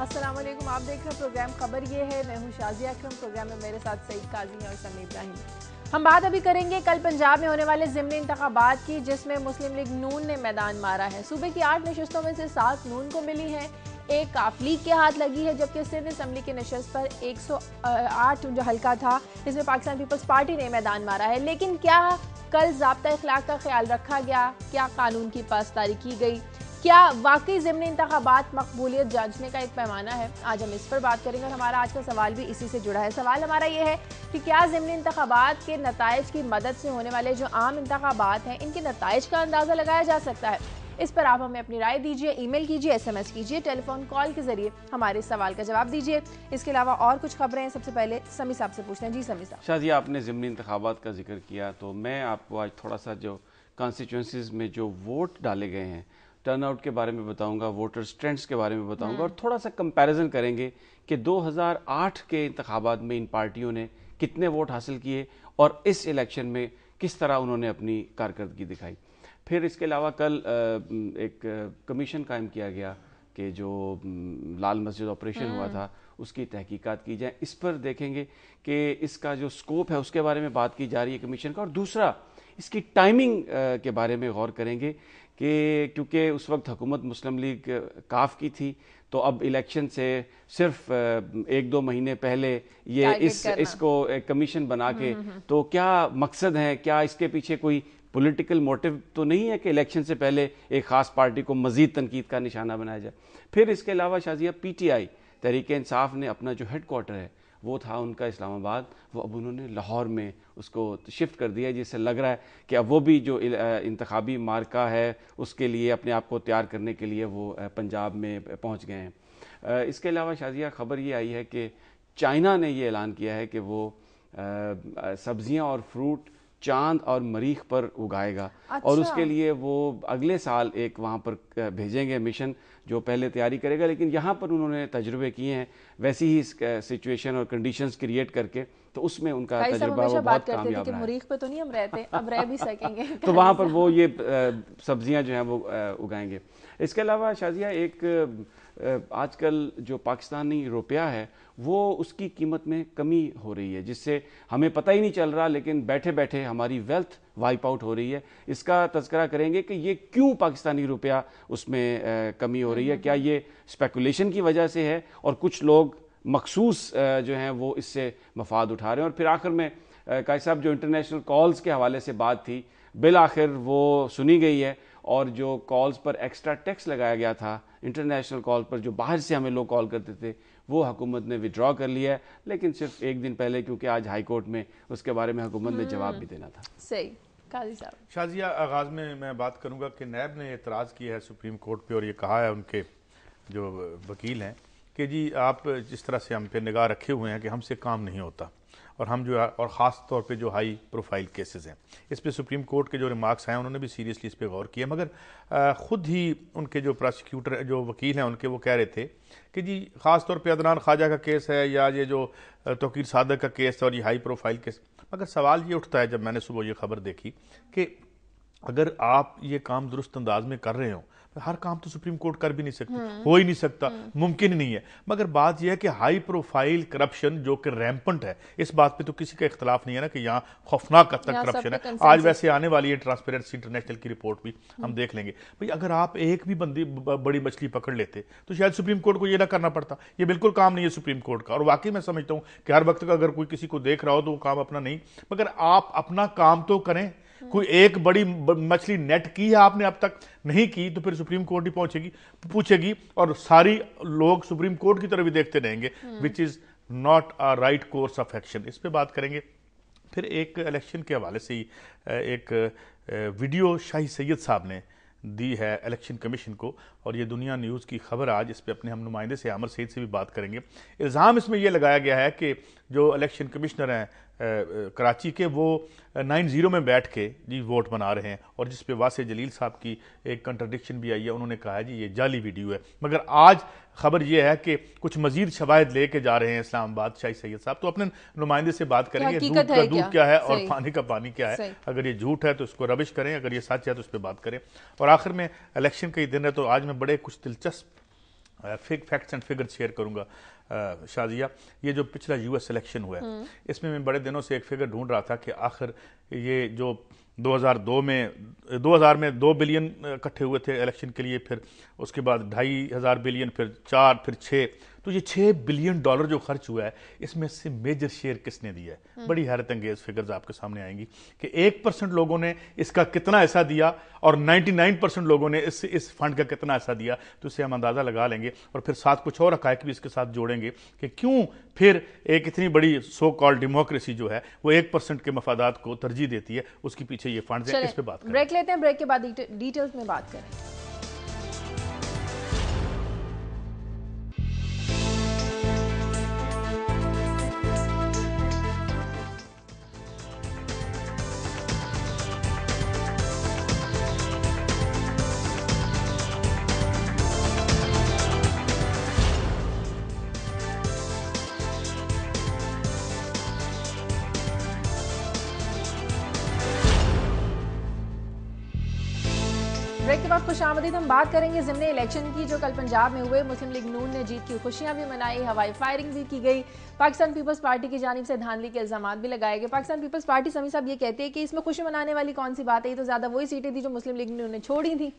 अस्सलाम वालेकुम। आप देख रहे हैं प्रोग्राम खबर ये है। मैं हूं शाजिया अकरम। प्रोग्राम में मेरे साथ सईद काजी और समीर इब्राहिम। हम बात अभी करेंगे कल पंजाब में होने वाले ज़िमनी इंतखाबात की, जिसमें मुस्लिम लीग नून ने मैदान मारा है। सूबे की 8 नशस्तों में से 7 नून को मिली हैं, एक काफ लीग के हाथ लगी है, जबकि सिंध असम्बली की नशस्त पर 108 जो हल्का था, इसमें पाकिस्तान पीपल्स पार्टी ने मैदान मारा है। लेकिन क्या कल ज़ाब्ता इखलाक का ख्याल रखा गया? क्या कानून की पासदारी की गई? क्या वाकई ज़िमनी इंतखाबात मकबूलियत जांचने का एक पैमाना है? आज हम इस पर बात करेंगे और हमारा आज का सवाल भी इसी से जुड़ा है। सवाल हमारा ये है कि क्या ज़िमनी इंतखाबात के नताइज की मदद से होने वाले जो आम इंतखाबात हैं, इनके नताइज का अंदाज़ा लगाया जा सकता है? इस पर आप हमें अपनी राय दीजिए, ईमेल कीजिए, SMS कीजिए, टेलीफोन कॉल के जरिए हमारे सवाल का जवाब दीजिए। इसके अलावा और कुछ खबरें हैं। सबसे पहले समी साहब से पूछते हैं। जी समी साहब। शाजी, आपने ज़िमनी इंतखाबात का जिक्र किया तो मैं आपको आज थोड़ा सा जो कॉन्स्टिट्यूंसीज में जो वोट डाले गए हैं, टर्नआउट के बारे में बताऊंगा, वोटर्स ट्रेंड्स के बारे में बताऊंगा और थोड़ा सा कंपैरिजन करेंगे कि 2008 के इंतखाबात में इन पार्टियों ने कितने वोट हासिल किए और इस इलेक्शन में किस तरह उन्होंने अपनी कारकर्दगी दिखाई। फिर इसके अलावा कल एक कमीशन कायम किया गया कि जो लाल मस्जिद ऑपरेशन हुआ था उसकी तहकीकात की जाए। इस पर देखेंगे कि इसका जो स्कोप है उसके बारे में बात की जा रही है कमीशन का, और दूसरा इसकी टाइमिंग के बारे में गौर करेंगे कि क्योंकि उस वक्त हुकूमत मुस्लिम लीग काफ की थी, तो अब इलेक्शन से सिर्फ 1-2 महीने पहले ये इसको एक कमीशन बना के, तो क्या मकसद है, क्या इसके पीछे कोई पॉलिटिकल मोटिव तो नहीं है कि इलेक्शन से पहले एक खास पार्टी को मजीद तनकीद का निशाना बनाया जाए। फिर इसके अलावा शाजिया PTI तहरीक इंसाफ ने अपना जो हेडक्वार्टर है वो था उनका इस्लामाबाद, वो अब उन्होंने लाहौर में उसको शिफ्ट कर दिया, जिससे लग रहा है कि अब वो भी जो इंतखाबी मार्का है उसके लिए अपने आप को तैयार करने के लिए वो पंजाब में पहुंच गए हैं। इसके अलावा शाजिया खबर ये आई है कि चाइना ने ये ऐलान किया है कि वो सब्जियां और फ्रूट चांद और मरीख पर उगाएगा। और उसके लिए वो अगले साल एक वहाँ पर भेजेंगे मिशन जो पहले तैयारी करेगा, लेकिन यहाँ पर उन्होंने तजुर्बे किए हैं वैसी ही सिचुएशन और कंडीशंस क्रिएट करके, तो उसमें उनका तजुर्बा वो बहुत कामयाब रहा है। मरीख पे तो नहीं हम रहते, अब रह भी सकेंगे तो वहाँ पर वो ये सब्जियाँ जो हैं वो उगाएंगे। इसके अलावा शाजिया एक आजकल जो पाकिस्तानी रुपया है वो उसकी कीमत में कमी हो रही है, जिससे हमें पता ही नहीं चल रहा, लेकिन बैठे बैठे हमारी वेल्थ वाइप आउट हो रही है। इसका तज़किरा करेंगे कि ये क्यों पाकिस्तानी रुपया उसमें कमी हो रही है। क्या ये स्पेकुलेशन की वजह से है और कुछ लोग मखसूस जो हैं वो इससे मफाद उठा रहे हैं। और फिर आखिर में कायद साहब जो इंटरनेशनल कॉल्स के हवाले से बात थी, बिल आखिर वो सुनी गई है, और जो कॉल्स पर एक्स्ट्रा टैक्स लगाया गया था इंटरनेशनल कॉल पर, जो बाहर से हमें लोग कॉल करते थे, वो हुकूमत ने विड्रॉ कर लिया है, लेकिन सिर्फ एक दिन पहले, क्योंकि आज हाई कोर्ट में उसके बारे में हुकूमत ने जवाब भी देना था। सही काजी साहब। शाजिया, आगाज में मैं बात करूंगा कि नैब ने एतराज़ किया है सुप्रीम कोर्ट पे, और ये कहा है उनके जो वकील हैं कि जी आप जिस तरह से हम पे निगाह रखे हुए हैं कि हमसे काम नहीं होता, और हम जो और ख़ास तौर पे जो हाई प्रोफाइल केसेस हैं, इस पे सुप्रीम कोर्ट के जो रिमार्क्स हैं उन्होंने भी सीरियसली इस पे गौर किया। मगर ख़ुद ही उनके जो प्रोसिक्यूटर जो वकील हैं उनके, वो कह रहे थे कि जी ख़ास तौर पे अदनान ख्वाजा का केस है या ये जो तौकीर सादक का केस और ये हाई प्रोफाइल केस। मगर सवाल ये उठता है जब मैंने सुबह ये खबर देखी कि अगर आप ये काम दुरुस्त अंदाज में कर रहे हो, हर काम तो सुप्रीम कोर्ट कर भी नहीं सकती, हो ही नहीं सकता, मुमकिन ही नहीं है। मगर बात यह है कि हाई प्रोफाइल करप्शन जो कि रैम्पेंट है, इस बात पे तो किसी का इख्तलाफ नहीं है ना कि यहाँ खौफनाक हद तक करप्शन है। आज वैसे आने वाली है ट्रांसपेरेंसी इंटरनेशनल की रिपोर्ट भी, हम देख लेंगे। भाई अगर आप एक भी बंदी बड़ी मछली पकड़ लेते तो शायद सुप्रीम कोर्ट को ये ना करना पड़ता। ये बिल्कुल काम नहीं है सुप्रीम कोर्ट का, और वाकई मैं समझता हूँ कि हर वक्त का अगर कोई किसी को देख रहा हो तो वो काम अपना नहीं, मगर आप अपना काम तो करें। कोई एक बड़ी मछली नेट की है आपने अब तक नहीं की, तो फिर सुप्रीम कोर्ट ही पूछेगी और सारी लोग सुप्रीम कोर्ट की तरफ भी देखते रहेंगे, which is not a right course of action. इस पे बात करेंगे। फिर एक इलेक्शन के हवाले से ही एक वीडियो शाही सैयद साहब ने दी है इलेक्शन कमीशन को, और ये दुनिया न्यूज़ की खबर आज, इस पे अपने हम नुमाइंदे से आमर सईद से भी बात करेंगे। इल्ज़ाम इसमें यह लगाया गया है कि जो इलेक्शन कमिश्नर हैं कराची के, वो 9-0 में बैठ के जी वोट बना रहे हैं, और जिस पे वासे जलील साहब की एक कंट्रडिक्शन भी आई है। उन्होंने कहा है जी ये जाली वीडियो है, मगर आज खबर यह है कि कुछ मजीद शवाहिद लेके जा रहे हैं इस्लामाबाद शाही सैयद साहब। तो अपने नुमाइंदे से बात करेंगे, दूध का दूध क्या है और पानी का पानी क्या है। अगर ये झूठ है तो इसको रबिश करें, अगर ये सच है तो उस पर बात करें। और आखिर में इलेक्शन का ही दिन है, तो आज मैं बड़े कुछ दिलचस्प फैक्ट्स एंड फिगर शेयर करूंगा शाजिया। ये जो पिछला यूएस इलेक्शन हुआ है, इसमें मैं बड़े दिनों से एक फिगर ढूंढ रहा था कि आखिर ये जो 2000 में 2 बिलियन इकट्ठे हुए थे इलेक्शन के लिए, फिर उसके बाद 2.5 बिलियन, फिर 4, फिर 6, तो ये $6 बिलियन जो खर्च हुआ है, इसमें से मेजर शेयर किसने दिया है? बड़ी हैरत अंगेज फिगर्स आपके सामने आएंगी कि 1% लोगों ने इसका कितना हिस्सा दिया और 99% लोगों ने इस फंड का कितना हिस्सा दिया। तो इससे हम अंदाजा लगा लेंगे और फिर साथ कुछ और हकायक भी इसके साथ जोड़ेंगे कि क्यों फिर एक इतनी बड़ी सो कॉल्ड डेमोक्रेसी जो है वो 1% के मफादात को तरजीह देती है, उसके पीछे ये फंड है। इस पे बात करें। ब्रेक लेते हैं, ब्रेक के बाद डिटेल्स में बात करें। ब्रेक के बाद खुशामदीद। हम बात करेंगे ज़िमनी इलेक्शन की जो कल पंजाब में हुए। मुस्लिम लीग नून ने जीत की खुशियां भी मनाई, हवाई फायरिंग भी की गई, पाकिस्तान पीपल्स पार्टी की जानिब से धांधली के इल्जाम भी लगाए गए। पाकिस्तान पीपल्स पार्टी समी साहब ये कहती है कि इसमें खुशी मनाने वाली कौन सी बात है, ये तो ज़्यादा वही सीटें थी जो मुस्लिम लीग नून ने छोड़ी थी।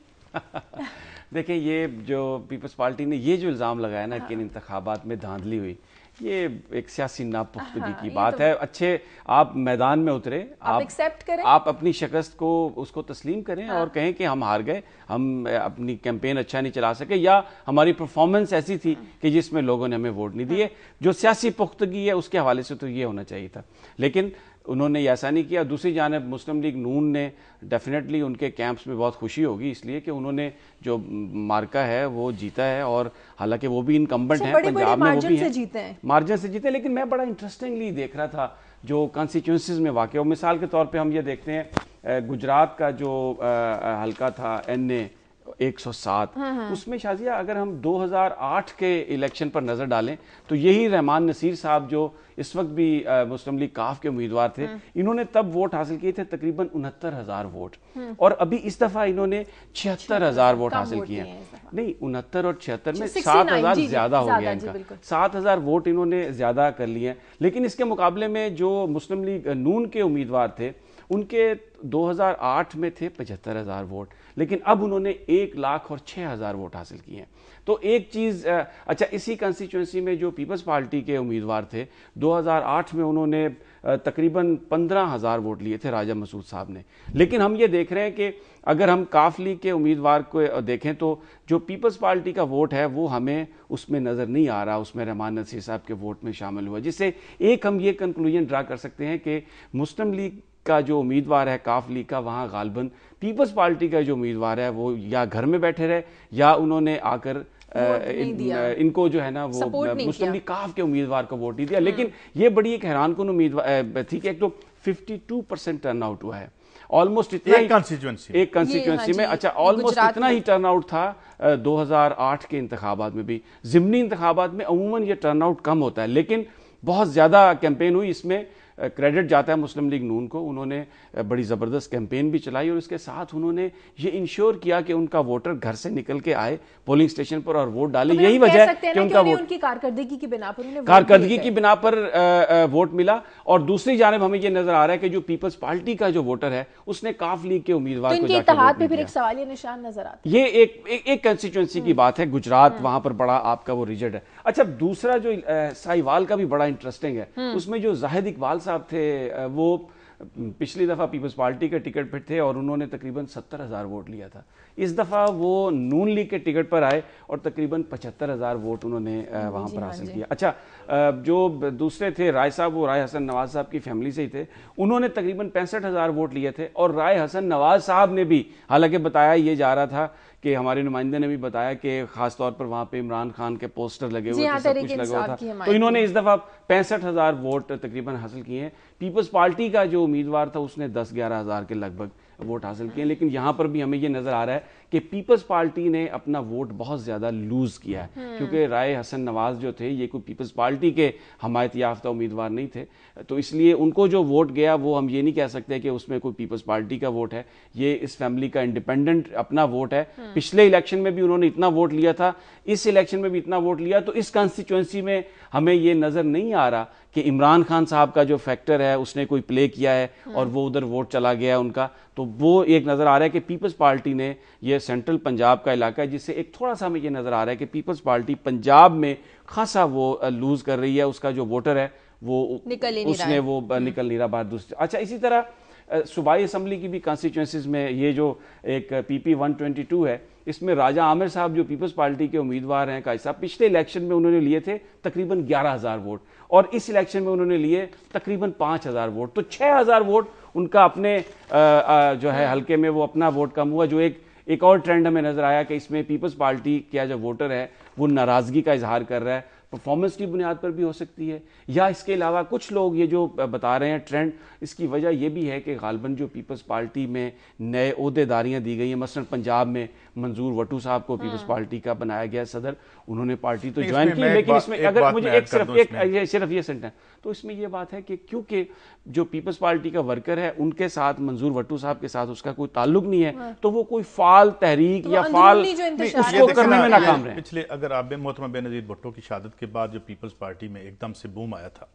देखिए, ये जो पीपल्स पार्टी ने ये जो इल्ज़ाम लगाया ना कि इन इंतखाबात में धांधली हुई, ये एक सियासी नापुख्तगी की बात है। अच्छे आप मैदान में उतरे, आप एक्सेप्ट करें, आप अपनी शिकस्त को उसको तस्लीम करें और कहें कि हम हार गए, हम अपनी कैंपेन अच्छा नहीं चला सके, या हमारी परफॉर्मेंस ऐसी थी कि जिसमें लोगों ने हमें वोट नहीं दिए। जो सियासी पुख्तगी है उसके हवाले से तो ये होना चाहिए था, लेकिन उन्होंने ऐसा नहीं किया। दूसरी जानिब मुस्लिम लीग नून ने डेफिनेटली उनके कैंप्स में बहुत खुशी होगी इसलिए कि उन्होंने जो मार्का है वो जीता है, और हालांकि वो भी इनकम्बेंट है पंजाब में, वो भी है मार्जिन से जीते। लेकिन मैं बड़ा इंटरेस्टिंगली देख रहा था जो कॉन्स्टिट्यूंसीज में वाक़ हो। मिसाल के तौर पे हम ये देखते हैं गुजरात का जो हल्का था NA 107, उसमें शाजिया अगर हम 2008 के इलेक्शन पर नजर डालें तो यही रहमान नसीर साहब जो इस वक्त भी मुस्लिम लीग काफ के उम्मीदवार थे, इन्होंने तब वोट हासिल किए थे तकरीबन 69,000 वोट, और अभी इस दफा इन्होंने 76,000 वोट हासिल किए हैं। नहीं, 69 और 76 में 7,000 ज्यादा हो गया इनका, 7,000 वोट इन्होंने ज्यादा कर लिए हैं। लेकिन इसके मुकाबले में जो मुस्लिम लीग नून के उम्मीदवार थे उनके 2008 में थे 75,000 वोट, लेकिन अब उन्होंने 1,06,000 वोट हासिल किए हैं। तो एक चीज़ अच्छा, इसी कंस्टिट्यूंसी में जो पीपल्स पार्टी के उम्मीदवार थे 2008 में उन्होंने तकरीबन 15,000 वोट लिए थे राजा मसूद साहब ने। लेकिन हम ये देख रहे हैं कि अगर हम काफ लीग के उम्मीदवार को देखें तो जो पीपल्स पार्टी का वोट है वो हमें उसमें नज़र नहीं आ रहा, उसमें रहमान नसीर साहब के वोट में शामिल हुआ, जिससे एक हम ये कंक्लूजन ड्रा कर सकते हैं कि मुस्लिम लीग का जो उम्मीदवार है काफ लीग का, वहाँ गालबन पीपल्स पार्टी का जो उम्मीदवार है वो या घर में बैठे रहे या उन्होंने आकर इनको जो है ना वो मुस्लिम लीग काफ के उम्मीदवार को वोट नहीं दिया। लेकिन ये बड़ी एक हैरानकुन उम्मीदवार थी कि एक तो 52% टर्न आउट हुआ है, ऑलमोस्ट इतना एक कंस्टिट्यूंसी में। अच्छा, ऑलमोस्ट इतना ही टर्न आउट था 2008 के इंतखाबात में भी। ज़िमनी इंतखाबात में अमूमन ये टर्न आउट कम होता है, लेकिन बहुत ज्यादा कैंपेन हुई। इसमें क्रेडिट जाता है मुस्लिम लीग नून को, उन्होंने बड़ी ज़बरदस्त कैंपेन भी चलाई और इसके साथ उन्होंने ये इंश्योर किया कि उनका वोटर घर से निकल के आए पोलिंग स्टेशन पर और वोट डाले। यही वजह है कि उनका वोट उनकी कारकर्दगी की बिना पर वोट मिला। और दूसरी जानिब हमें ये नजर आ रहा है कि जो पीपल्स पार्टी का जो वोटर है उसने काफ लीग के उम्मीदवार को इत्तेहाद पे फिर एक सवालिया निशान नजर आता है। ये एक कंस्टिट्यूंसी की बात है, गुजरात वहां पर बड़ा आपका वो रिजल्ट है। अच्छा, दूसरा जो साहिवाल का भी बड़ा इंटरेस्टिंग है, उसमें जो जाहिद इकबाल साहब थे वो पिछली दफा पीपल्स पार्टी के टिकट पर थे और उन्होंने तकरीबन 70,000 वोट लिया था। इस दफा वो नून लीग के टिकट पर आए और तकरीबन 75,000 वोट उन्होंने वहां पर हासिल किया। अच्छा, जो दूसरे थे राय साहब, वो राय हसन नवाज साहब की फैमिली से ही थे, उन्होंने तकरीबन 65,000 वोट लिए थे। और राय हसन नवाज साहब ने भी, हालांकि बताया ये जा रहा था कि हमारे नुमाइंदे ने भी बताया कि खासतौर पर वहां पे इमरान खान के पोस्टर लगे हुए थे, सब कुछ लगा हुआ था, तो इन्होंने इस दफा 65,000 वोट तकरीबन हासिल किए हैं। पीपल्स पार्टी का जो उम्मीदवार था उसने 10-11 हज़ार के लगभग वोट हासिल किए। लेकिन यहां पर भी हमें ये नजर आ रहा है कि पीपल्स पार्टी ने अपना वोट बहुत ज़्यादा लूज़ किया है, क्योंकि राय हसन नवाज जो थे ये कोई पीपल्स पार्टी के हमायत याफ्ता उम्मीदवार नहीं थे, तो इसलिए उनको जो वोट गया वो हम ये नहीं कह सकते कि उसमें कोई पीपल्स पार्टी का वोट है, ये इस फैमिली का इंडिपेंडेंट अपना वोट है। पिछले इलेक्शन में भी उन्होंने इतना वोट लिया था, इस इलेक्शन में भी इतना वोट लिया, तो इस कॉन्स्टिट्यूएंसी में हमें ये नज़र नहीं आ रहा कि इमरान खान साहब का जो फैक्टर है उसने कोई प्ले किया है और वो उधर वोट चला गया उनका, तो वो एक नज़र आ रहा है कि पीपल्स पार्टी ने, ये सेंट्रल पंजाब का इलाका है जिससे एक थोड़ा सा हमें ये नज़र आ रहा है कि पीपल्स पार्टी पंजाब में खासा वो लूज़ कर रही है, उसका जो वोटर है वो निकल नहीं रहा बाहर दूसरे। अच्छा, इसी तरह सूबाई असम्बली की भी कॉन्स्टिट्यूंसीज में ये जो एक PP 122 है, इसमें राजा आमिर साहब जो पीपल्स पार्टी के उम्मीदवार हैं काजी साहब, पिछले इलेक्शन में उन्होंने लिए थे तकरीबन 11,000 वोट और इस इलेक्शन में उन्होंने लिए तकरीबन 5,000 वोट, तो 6,000 वोट उनका अपने जो है हल्के में वो अपना वोट कम हुआ, जो एक और ट्रेंड हमें नजर आया कि इसमें पीपल्स पार्टी का जो वोटर है वो नाराजगी का इजहार कर रहा है, परफॉर्मेंस की बुनियाद पर भी हो सकती है, या इसके अलावा कुछ लोग ये जो बता रहे हैं ट्रेंड, इसकी वजह यह भी है कि गालबन जो पीपल्स पार्टी में नए ओहदेदारियां दी गई हैं, मसलन पंजाब में मंजूर वटू साहब को पीपल्स पार्टी का बनाया गया सदर, उन्होंने पार्टी तो ज्वाइन की, लेकिन इसमें अगर मुझे सिर्फ ये सेंटेंस, तो इसमें यह बात है कि क्योंकि जो पीपल्स पार्टी का वर्कर है उनके साथ मंजूर वटू साहब के साथ उसका कोई ताल्लुक नहीं है, तो वो कोई फाल तहरीक या फाल उसको करने में नाकाम रहे। पिछले अगर आप मोहतरमा बेनज़ीर भुट्टो की शहादत के बाद जो पीपल्स पार्टी में एकदम से बूम आया था,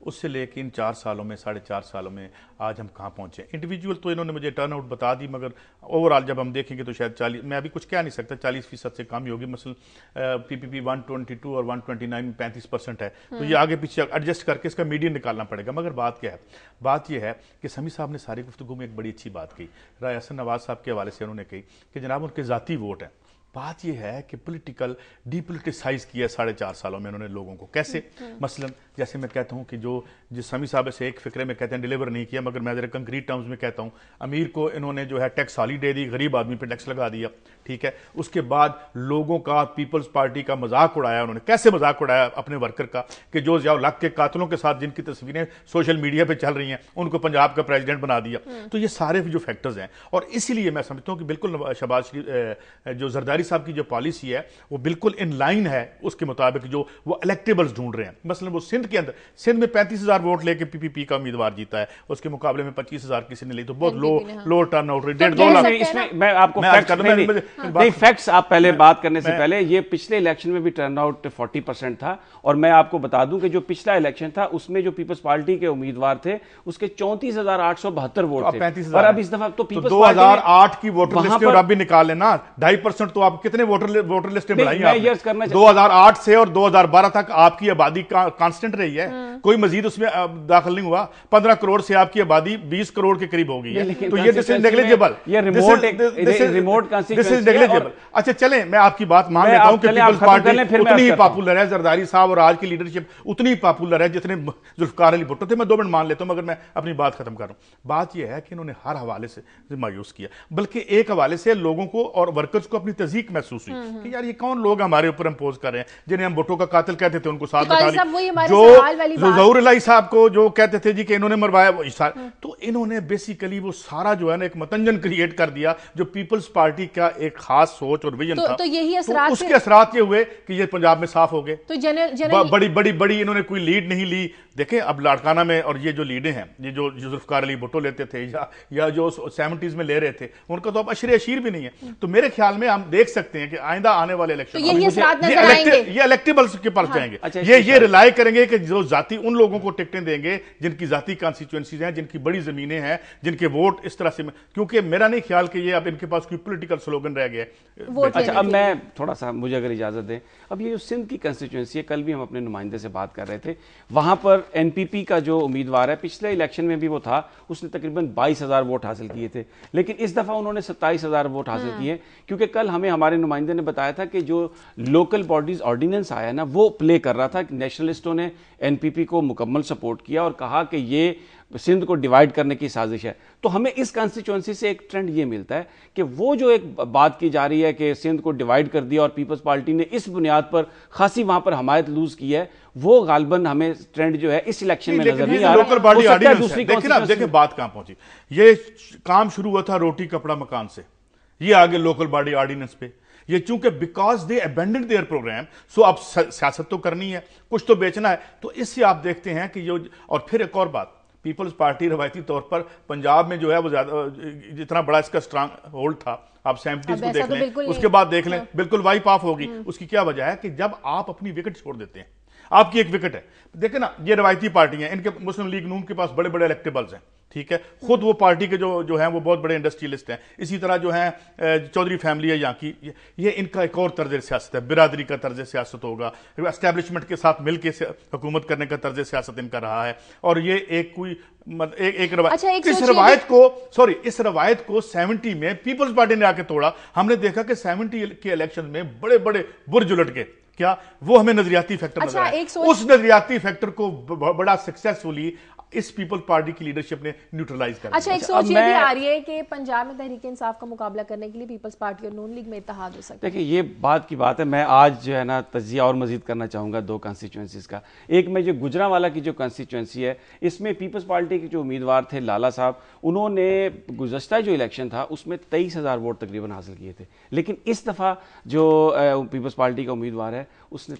उससे लेकर इन 4 सालों में 4.5 सालों में आज हम कहाँ पहुंचे। इंडिविजुअल तो इन्होंने मुझे टर्नआउट बता दी, मगर ओवरऑल जब हम देखेंगे तो शायद 40, मैं अभी कुछ कह नहीं सकता, 40% से कम ही होगी। मसल PPP 122 और 129 में 35% है, तो ये आगे पीछे एडजस्ट करके इसका मीडियन निकालना पड़ेगा। मगर बात क्या है, बात यह है कि समी साहब ने सारी गुफ्तगू में एक बड़ी अच्छी बात कही, राय हसन नवाज साहब के हवाले से उन्होंने कही कि जनाब उनके जाती वोट है। बात यह है कि पॉलिटिकल डीपोलिटिसाइज किया 4.5 सालों में इन्होंने लोगों को। कैसे? मसलन जैसे मैं कहता हूं कि जो समी साहब से एक फिक्रे में कहते हैं डिलीवर नहीं किया, मगर मैं जरा कंक्रीट टर्म्स में कहता हूं, अमीर को इन्होंने जो है टैक्स हॉलीडे दी, गरीब आदमी पे टैक्स लगा दिया, ठीक है। उसके बाद लोगों का, पीपल्स पार्टी का मजाक उड़ाया उन्होंने। कैसे मजाक उड़ाया अपने वर्कर का कि जो जियाउल हक के कातलों के साथ जिनकी तस्वीरें सोशल मीडिया पे चल रही हैं उनको पंजाब का प्रेसिडेंट बना दिया। तो ये सारे जो फैक्टर्स हैं, और इसीलिए मैं समझता हूं कि बिल्कुल शहबाज शरीफ जो जरदारी साहब की जो पॉलिसी है वो बिल्कुल इन लाइन है उसके मुताबिक जो वो इलेक्टेबल्स ढूंढ रहे हैं। मसलन वो सिंध के अंदर, सिंध में 35,000 वोट लेके PPP का उम्मीदवार जीता है, उसके मुकाबले में 25,000 किसी ने ली, तो बहुत लो टर्न आउट रेट, 1.5-2 लाख। इसमें मैं आपको फैक्ट्स आप पहले बात करने से पहले, ये पिछले इलेक्शन में भी टर्न आउट 40% था, और मैं आपको बता दूं कि जो पिछला इलेक्शन था उसमें जो पीपल्स पार्टी के उम्मीदवार थे उसके 34,872 वोट थे, और अब इस दफा तो 2008 की वोटर लिस्ट और अब भी निकाल लेना 2.5%, तो आप कितने वोटर लिस्टें बनाई हैं? 2008 से और 2012 तक आपकी आबादी कांस्टेंट रही है, कोई मजीद उसमें दाखिल नहीं हुआ। 15 करोड़ से आपकी आबादी 20 करोड़ के करीब हो गई है, तो ये this is negligible, this is negligible. अच्छा चलें, मैं आपकी बात मान लेता हूं कि पीपल्स पार्टी उतनी ही पॉपुलर है, जरदारी साहब और आज की लीडरशिप उतनी ही पॉपुलर है जितने जुल्फकार अली भुट्टो थे। मैं 2 मिनट मान लेता हूं, मगर मैं अपनी बात खत्म कर रहा हूं। बात यह है कि इन्होंने हर हवाले से मायूस किया, बल्कि एक हवाले से लोगों को और वर्कर्स को अपनी तज़ीक महसूस हुई कि यार ये कौन लोग हमारे ऊपर इंपोज कर रहे हैं, जिन्हें हम भुट्टो का कातिल कहते थे उनको साथ बिठा लिया, जो ज़हूर इलाही साहब को जो कहते थे जी कि इन्होंने मरवाया, तो इन्होंने बेसिकली वो सारा जो है ना एक मतंजन क्रिएट कर दिया जो पीपल्स पार्टी का एक खास सोच और विजन था। तो यही असरात, उसके असरात ये हुए कि ये पंजाब में साफ हो गए। तो बड़ी इन्होंने कोई लीड नहीं ली। देखें अब लाड़काना में, और ये जो लीडें हैं, ये जो जुल्फकार अली भुट्टो लेते थे या जो 70s में ले रहे थे, उनका तो अब अशरे अशीर भी नहीं है। तो मेरे ख्याल में हम देख सकते हैं कि आइंदा आने वाले इलेक्शन ये इलेक्टेबल्स के पास जाएंगे, ये रिलाई करेंगे कि जो जाति उन लोगों को टिकटें देंगे जिनकी जाति कॉन्स्टिट्यूएंसीज हैं, जिनकी बड़ी जमीनें हैं, जिनके वोट इस तरह से, क्योंकि मेरा नहीं ख्याल कि ये अब इनके पास कोई पॉलिटिकल स्लोगन रह गया है। अच्छा, अब मैं थोड़ा सा, मुझे अगर इजाजत दें, अब ये जो सिंध की कॉन्स्टिट्यूएंसी है, कल भी हम अपने नुमाइंदे से बात कर रहे थे, वहां पर NPP का जो उम्मीदवार है, पिछले इलेक्शन में भी वो था, उसने तकरीबन 22,000 वोट हासिल किए थे, लेकिन इस दफा उन्होंने 27,000 वोट हासिल किए, क्योंकि कल हमें हमारे नुमाइंदे ने बताया था कि जो लोकल बॉडीज ऑर्डिनेंस आया ना वो प्ले कर रहा था। नेशनलिस्टों ने NPP को मुकम्मल सपोर्ट किया और कहा कि ये सिंध को डिवाइड करने की साजिश है। तो हमें इस कॉन्स्टिट्यूएंसी से एक ट्रेंड ये मिलता है कि वो जो एक बात की जा रही है कि सिंध को डिवाइड कर दिया और पीपल्स पार्टी ने इस बुनियाद पर खासी वहां पर हमायत लूज की है, वो गालबन हमें ट्रेंड जो है इस इलेक्शन में नजर नहीं आ रहा। लोकल बॉडी ऑर्डिनेंस देखिए ना, देखिए बात कहां पहुंची। ये काम शुरू हुआ था रोटी कपड़ा मकान से, ये आगे लोकल बॉडी ऑर्डिनेंस पे, ये चूंकि because they abandoned their programme, so अब सियासत तो करनी है, कुछ तो बेचना है, तो इससे आप देखते हैं कि जो, और फिर एक और बात, पीपल्स पार्टी रवायती तौर पर पंजाब में जो है वो ज्यादा, जितना बड़ा इसका स्ट्रांग होल्ड था, आप 70s को देख लें, उसके बाद देख लें, बिल्कुल वाइप ऑफ होगी। उसकी क्या वजह है कि जब आप अपनी विकेट छोड़ देते हैं, आपकी एक विकेट है, देखें ना, ये रवायती पार्टी हैं, इनके मुस्लिम लीग नून के पास बड़े बड़े इलेक्टेबल्स हैं, ठीक है, खुद वो पार्टी के जो हैं वो बहुत बड़े इंडस्ट्रियलिस्ट हैं, इसी तरह जो हैं चौधरी फैमिली है यहाँ की, ये इनका एक और तर्ज सियासत है, बिरादरी का तर्ज सियासत होगा, एस्टेब्लिशमेंट के साथ मिलकर हुकूमत करने का तर्ज सियासत इनका रहा है। और ये एक कोई एक रवायत, इस रवायत को 70 में पीपल्स पार्टी ने आके तोड़ा। हमने देखा कि 70 के इलेक्शन में बड़े बड़े बुर्ज उलट के, क्या वो हमें नजरियाती फैक्टर नजर आया, उस नजरियाती फैक्टर को बड़ा सक्सेसफुली इस पीपल्स पार्टी की लीडरशिप ने न्यूट्रलाइज कर दिया। अच्छा, एक सोच ये भी आ रही है कि पंजाब में तहरीक इंसाफ का मुकाबला करने के लिए पीपल्स पार्टी और नून लीग में इत्तेहाद हो सकता है। देखिए, ये बात की बात है। मैं आज जो है ना तजिया और मजीद करना चाहूंगा दो कॉन्स्टिट्यूंसीज का। एक में जो गुजरांवाला की जो कॉन्स्टिट्यूंसी है, इसमें पीपल्स पार्टी के जो उम्मीदवार थे लाला साहब, उन्होंने गुज़श्ता जो इलेक्शन था उसमें 23,000 वोट तकरीबन हासिल किए थे। लेकिन इस दफा जो पीपल्स पार्टी का उम्मीदवार है उसने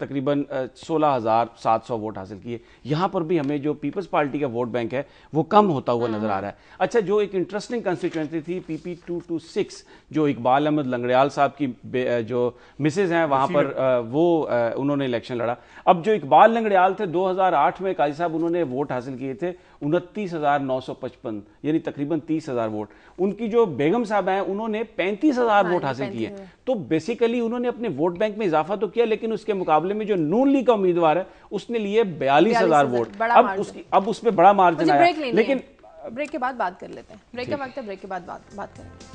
तकरीबन 16,700 वोट हासिल किए। यहां पर भी हमें जो पीपल्स पार्टी का वोट बैंक है वो कम होता हुआ नजर आ रहा है। अच्छा, जो एक इंटरेस्टिंग कंस्टिट्यूएंसी थी PP 226, जो इकबाल अहमद लंगड़ियाल साहब की जो मिसेज हैं वहां पर उन्होंने इलेक्शन लड़ा। अब जो इकबाल लंगड़ियाल थे 2008 में काजी साहब उन्होंने वोट हासिल किए थे 29,955, यानी तकरीबन 30,000 वोट। उनकी जो बेगम साहब हैं उन्होंने 35,000 वोट हासिल किए। तो बेसिकली उन्होंने अपने वोट बैंक में इजाफा तो किया, लेकिन उसके मुकाबले में जो नून लीग का उम्मीदवार है उसने लिए 42,000 वोट। अब उसमें बड़ा मार्जिन आया। लेकिन ब्रेक के बाद बात कर लेते हैं। ब्रेक का वक्त है, ब्रेक के बाद बात करेंगे।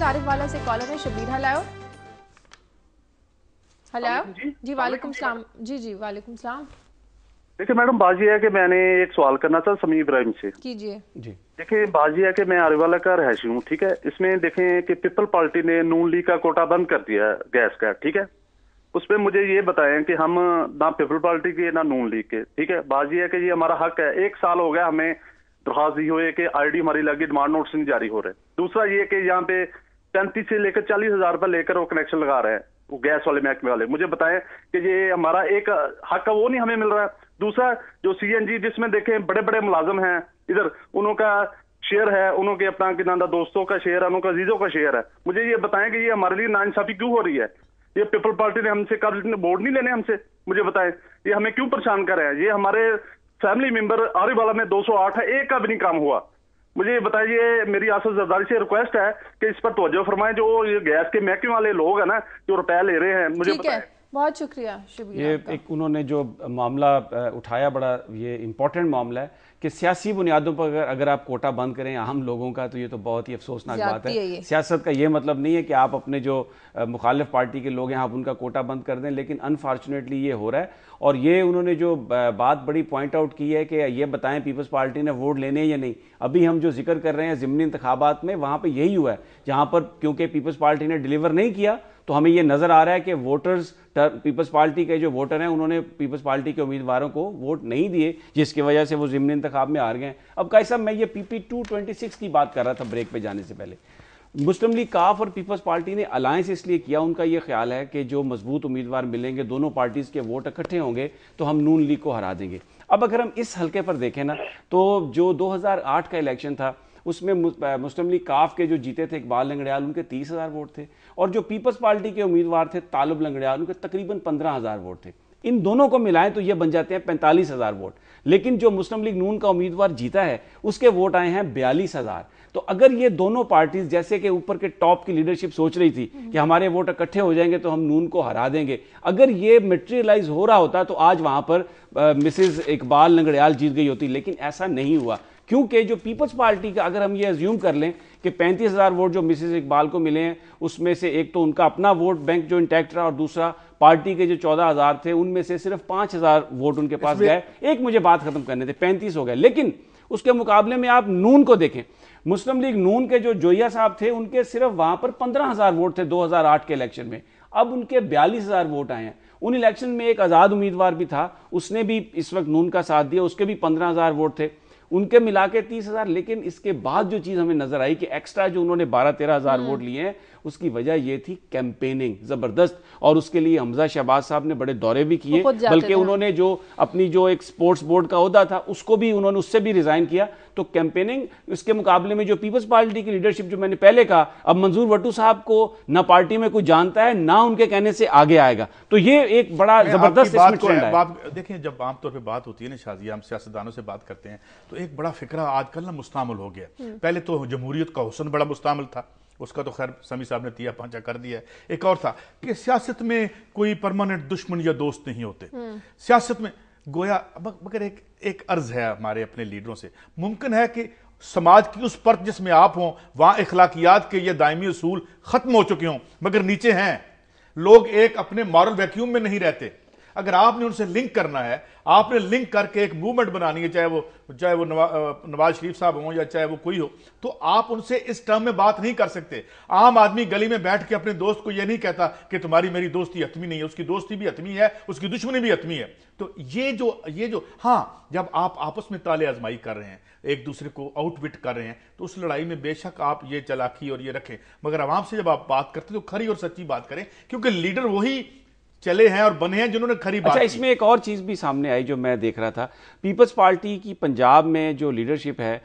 आरिफ वाला से कॉलर है शबीर। हेलो जी, वालेकुम सलाम। जी वालेकुम सलाम। देखिए मैडम, बात यह है कि मैंने एक सवाल करना था समी इब्राहिम से। कीजिए जी। देखिए बात यह है कि मैं आरिफ वाला का रहायशी हूँ, ठीक है। इसमें देखें कि पीपल पार्टी ने नून लीग का कोटा बंद कर दिया है गैस का, ठीक है। उसमें मुझे ये बताएं कि हम ना पीपल पार्टी के ना नून लीग के, ठीक है। बात यह है कि ये हमारा हक है। 1 साल हो गया हमें दरख्वास्त दी हुई है कि ID हमारी लगी, डिमांड नोटिस नहीं जारी हो रहे। दूसरा ये कि यहाँ पे 35 से लेकर 40,000 रुपए लेकर वो कनेक्शन लगा रहे हैं वो गैस वाले महकमे वाले। मुझे बताएं कि ये हमारा एक हक है वो नहीं हमें मिल रहा है। दूसरा जो CNG जिसमें देखें बड़े बड़े मुलाजिम हैं, इधर उनका शेयर है, उनके अपना कि नादा दोस्तों का शेयर है, उनका अजीजों का शेयर है। मुझे ये बताएं कि ये हमारे लिए नाइंसाफी क्यों हो रही है। ये पीपल पार्टी ने हमसे कब वोट नहीं लेने हमसे, मुझे बताएं ये हमें क्यों परेशान कर रहे हैं। ये हमारे फैमिली मेंबर आरिफ वाला में 208 है, एक का भी नहीं काम हुआ। मुझे ये बताइए, मेरी आसफ जरदारी से रिक्वेस्ट है कि इस पर तवज्जो फरमाएं। जो ये गैस के महकमे वाले लोग हैं ना जो रुपया ले रहे हैं, मुझे बताएं। बहुत शुक्रिया शुक्रिया। ये एक उन्होंने जो मामला उठाया बड़ा ये इंपॉर्टेंट मामला है कि सियासी बुनियादों पर अगर आप कोटा बंद करें आम लोगों का, तो ये तो बहुत ही अफसोसनाक बात है। सियासत का ये मतलब नहीं है कि आप अपने जो मुखालिफ पार्टी के लोग हैं आप उनका कोटा बंद कर दें, लेकिन अनफॉर्चुनेटली ये हो रहा है। और ये उन्होंने जो बात बड़ी पॉइंट आउट की है कि ये बताएं पीपल्स पार्टी ने वोट लेने या नहीं। अभी हम जो जिक्र कर रहे हैं ज़िमनी इंतखाबात में, वहां पर यही हुआ है, जहां पर क्योंकि पीपल्स पार्टी ने डिलीवर नहीं किया तो हमें यह नजर आ रहा है कि वोटर्स पीपल्स पार्टी के जो वोटर हैं उन्होंने पीपल्स पार्टी के उम्मीदवारों को वोट नहीं दिए, जिसकी वजह से वो ज़िमनी इंतखाब में हार गए। अब काई साहब, मैं ये PP 226 की बात कर रहा था ब्रेक पे जाने से पहले। मुस्लिम लीग काफ और पीपल्स पार्टी ने अलायंस इसलिए किया, उनका यह ख्याल है कि जो मजबूत उम्मीदवार मिलेंगे, दोनों पार्टीज के वोट इकट्ठे होंगे तो हम नून लीग को हरा देंगे। अब अगर हम इस हल्के पर देखें ना, तो जो 2008 का इलेक्शन था उसमें मुस्लिम लीग काफ के जो जीते थे इकबाल लंगड़ियाल, उनके 30,000 वोट थे, और जो पीपल्स पार्टी के उम्मीदवार थे तालिब लंगड़ियाल, उनके तकरीबन 15,000 वोट थे। इन दोनों को मिलाएं तो ये बन जाते हैं 45,000 वोट। लेकिन जो मुस्लिम लीग नून का उम्मीदवार जीता है उसके वोट आए हैं 42,000। तो अगर ये दोनों पार्टीज जैसे कि ऊपर के टॉप की लीडरशिप सोच रही थी कि हमारे वोट इकट्ठे हो जाएंगे तो हम नून को हरा देंगे, अगर ये मटेरियलाइज हो रहा होता तो आज वहां पर मिसेज इकबाल लंगड़ियाल जीत गई होती। लेकिन ऐसा नहीं हुआ, क्योंकि जो पीपल्स पार्टी का, अगर हम ये अज्यूम कर लें कि 35,000 वोट जो मिसेस इकबाल को मिले हैं, उसमें से एक तो उनका अपना वोट बैंक जो इंटैक्ट रहा और दूसरा पार्टी के जो 14,000 थे उनमें से सिर्फ 5,000 वोट उनके पास गए। एक मुझे बात खत्म करने थे, 35 हो गए। लेकिन उसके मुकाबले में आप नून को देखें, मुस्लिम लीग नून के जो जोया साहब थे उनके सिर्फ वहां पर 15,000 वोट थे 2008 के इलेक्शन में, अब उनके 42,000 वोट आए हैं। उन इलेक्शन में एक आजाद उम्मीदवार भी था, उसने भी इस वक्त नून का साथ दिया, उसके भी 15,000 वोट थे, उनके मिला के 30,000। लेकिन इसके बाद जो चीज हमें नजर आई कि एक्स्ट्रा जो उन्होंने 12-13,000 वोट लिए हैं, उसकी वजह यह थी कैंपेनिंग जबरदस्त, और उसके लिए हमजा शहबाज साहब ने बड़े दौरे भी किए, बल्कि उन्होंने जो अपनी जो एक स्पोर्ट्स बोर्ड का ओहदा था उसको भी उन्होंने, उससे भी रिजाइन किया। तो कैंपेनिंग, इसके मुकाबले में जो पीपल्स पार्टी की लीडरशिप, जो मैंने पहले कहा, अब मंजूर वट्टू साहब को ना पार्टी में कोई जानता है ना उनके कहने से आगे आएगा, तो ये एक बड़ा जबरदस्त ट्रेंड है। देखिए, जब आमतौर पर बात होती है ना शाजिया, हम सियासतदानों से बात करते हैं तो एक बड़ा फिक्रा आजकल ना मुस्तामल हो गया। पहले तो जमहूरियत का हुस्न बड़ा मुस्तामल था, उसका तो खैर समी साहब ने तिया पांचा कर दिया है। एक और था कि सियासत में कोई परमानेंट दुश्मन या दोस्त नहीं होते। सियासत में गोया, मगर एक अर्ज है हमारे अपने लीडरों से, मुमकिन है कि समाज की उस परत जिसमें आप हों वहां इखलाकियात के ये दायमी उसूल खत्म हो चुके हों, मगर नीचे हैं लोग एक अपने मॉरल वैक्यूम में नहीं रहते। अगर आपने उनसे लिंक करना है, आपने लिंक करके एक मूवमेंट बनानी है, चाहे वो नवाज शरीफ साहब हो या चाहे वो कोई हो, तो आप उनसे इस टर्म में बात नहीं कर सकते। आम आदमी गली में बैठ के अपने दोस्त को यह नहीं कहता कि तुम्हारी मेरी दोस्ती हतमी नहीं है, उसकी दोस्ती भी हतमी है, उसकी दुश्मनी भी हतमी है। तो ये जो हाँ, जब आप आपस में ताले आजमाई कर रहे हैं, एक दूसरे को आउटविट कर रहे हैं, तो उस लड़ाई में बेशक आप ये चालाकी और ये रखें, मगर आवाम से जब आप बात करते तो खरी और सच्ची बात करें, क्योंकि लीडर वही चले हैं और बने हैं जिन्होंने खरी बात की। इसमें एक और चीज भी सामने आई जो मैं देख रहा था, पीपल्स पार्टी की पंजाब में जो लीडरशिप है,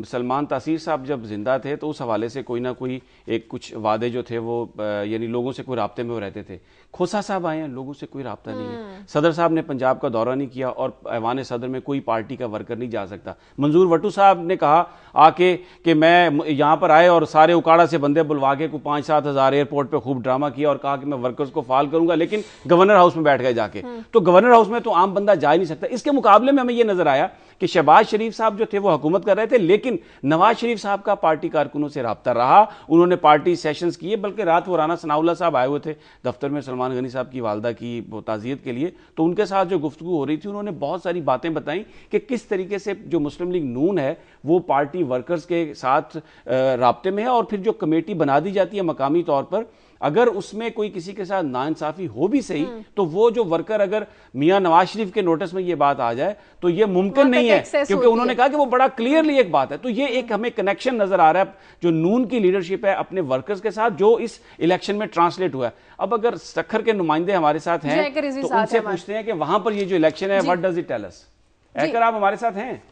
सलमान तासीर साहब जब जिंदा थे तो उस हवाले से कोई ना कोई एक कुछ वादे जो थे वो यानी लोगों से कोई राब्ते में वो रहते थे। खोसा साहब आए हैं, लोगों से कोई राब्ता नहीं है। सदर साहब ने पंजाब का दौरा नहीं किया और ऐवान सदर में कोई पार्टी का वर्कर नहीं जा सकता। मंजूर वट्टू साहब ने कहा आके कि मैं यहाँ पर आए और सारे उकाड़ा से बंदे बुलवा के 5-7 हज़ार एयरपोर्ट पर खूब ड्रामा किया और कहा कि मैं वर्कर्स को फाल करूंगा, लेकिन गवर्नर हाउस में बैठ गए जाके। तो गवर्नर हाउस में तो आम बंदा जा ही नहीं सकता। इसके मुकाबले में हमें यह नजर आया कि शहबाज शरीफ साहब जो थे वो हुकूमत कर रहे थे, लेकिन नवाज शरीफ साहब का पार्टी कारकुनों से राब्ता रहा, उन्होंने पार्टी सेशंस किए, बल्कि रात वो राना सनाउल्लाह साहब आए हुए थे दफ्तर में सलमान गनी साहब की वालदा की ताज़ियत के लिए, तो उनके साथ जो गुफ्तगू हो रही थी उन्होंने बहुत सारी बातें बताई कि किस तरीके से जो मुस्लिम लीग नून है वो पार्टी वर्कर्स के साथ राब्ते में है, और फिर जो कमेटी बना दी जाती है मकामी तौर पर, अगर उसमें कोई किसी के साथ नाइंसाफी हो भी सही तो वो जो वर्कर, अगर मियां नवाज शरीफ के नोटिस में ये बात आ जाए तो ये मुमकिन नहीं है, क्योंकि उन्होंने कहा कि वो बड़ा क्लियरली एक बात है। तो ये एक हमें कनेक्शन नजर आ रहा है जो नून की लीडरशिप है अपने वर्कर्स के साथ, जो इस इलेक्शन में ट्रांसलेट हुआ है। अब अगर सखर के नुमाइंदे हमारे साथ हैं तो उनसे पूछते हैं कि वहां पर ये जो इलेक्शन है, what does it tell us? एकर आप हमारे साथ हैं?